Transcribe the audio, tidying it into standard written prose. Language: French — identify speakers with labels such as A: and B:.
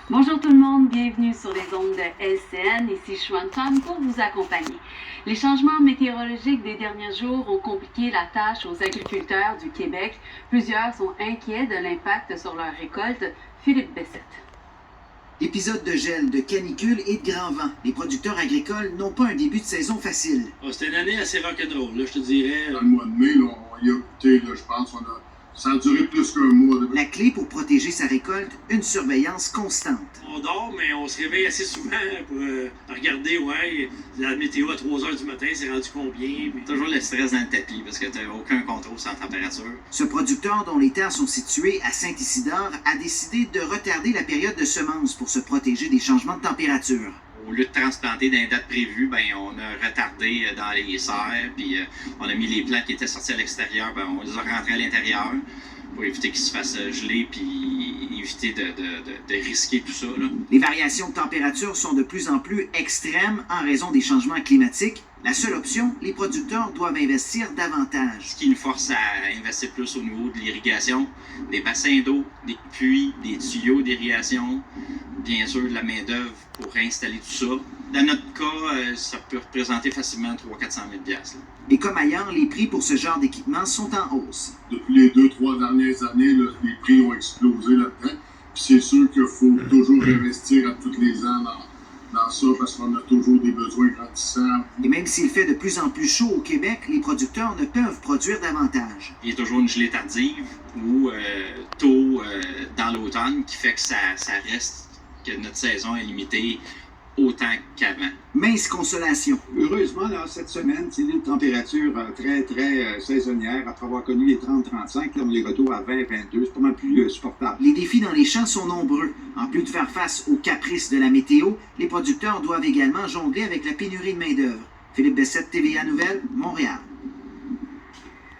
A: Bonjour tout le monde, bienvenue sur les ondes de LCN, ici Chuan Tan pour vous accompagner. Les changements météorologiques des derniers jours ont compliqué la tâche aux agriculteurs du Québec. Plusieurs sont inquiets de l'impact sur leur récolte. Philippe Bessette.
B: Épisode de gel, de canicule et de grand vent. Les producteurs agricoles n'ont pas un début de saison facile.
C: C'était une année assez rock'n'roll, là, je te dirais.
D: Dans le mois de mai, là, on y a goûté, là, je pense, ça a duré plus qu'un mois.
B: La clé pour protéger sa récolte, une surveillance constante.
C: On dort, mais on se réveille assez souvent pour regarder, la météo à 3 h du matin, c'est rendu combien. Puis...
E: Toujours le stress dans le tapis parce que tu n'as aucun contrôle sur la température.
B: Ce producteur, dont les terres sont situées à Saint-Isidore, a décidé de retarder la période de semences pour se protéger des changements de température.
E: Au lieu de transplanter dans les dates prévues, on a retardé dans les serres, puis on a mis les plants qui étaient sortis à l'extérieur, on les a rentrés à l'intérieur pour éviter qu'ils se fassent geler, puis éviter de risquer tout ça, là.
B: Les variations de température sont de plus en plus extrêmes en raison des changements climatiques. La seule option, les producteurs doivent investir davantage.
E: Ce qui nous force à investir plus au niveau de l'irrigation, des bassins d'eau, des puits, des tuyaux d'irrigation, bien sûr de la main-d'œuvre pour réinstaller tout ça. Dans notre cas, ça peut représenter facilement 300 000 $. Là.
B: Et comme ailleurs, les prix pour ce genre d'équipement sont en hausse.
D: Depuis les 2-3 dernières années, là, les prix ont explosé là-dedans. Puis c'est sûr qu'il faut toujours investir à tous les ans dans ça parce qu'on a toujours des besoins grandissants.
B: Et même s'il fait de plus en plus chaud au Québec, les producteurs ne peuvent produire davantage.
E: Il y a toujours une gelée tardive ou tôt dans l'automne qui fait que ça reste, que notre saison est limitée autant qu'avant.
B: Mince consolation.
F: Heureusement, là, cette semaine, c'est une température très saisonnière. Après avoir connu les 30-35, là, on les retourne à 20-22. C'est pas mal plus supportable.
B: Les défis dans les champs sont nombreux. En plus de faire face aux caprices de la météo, les producteurs doivent également jongler avec la pénurie de main-d'œuvre. Philippe Bessette, TVA Nouvelles, Montréal.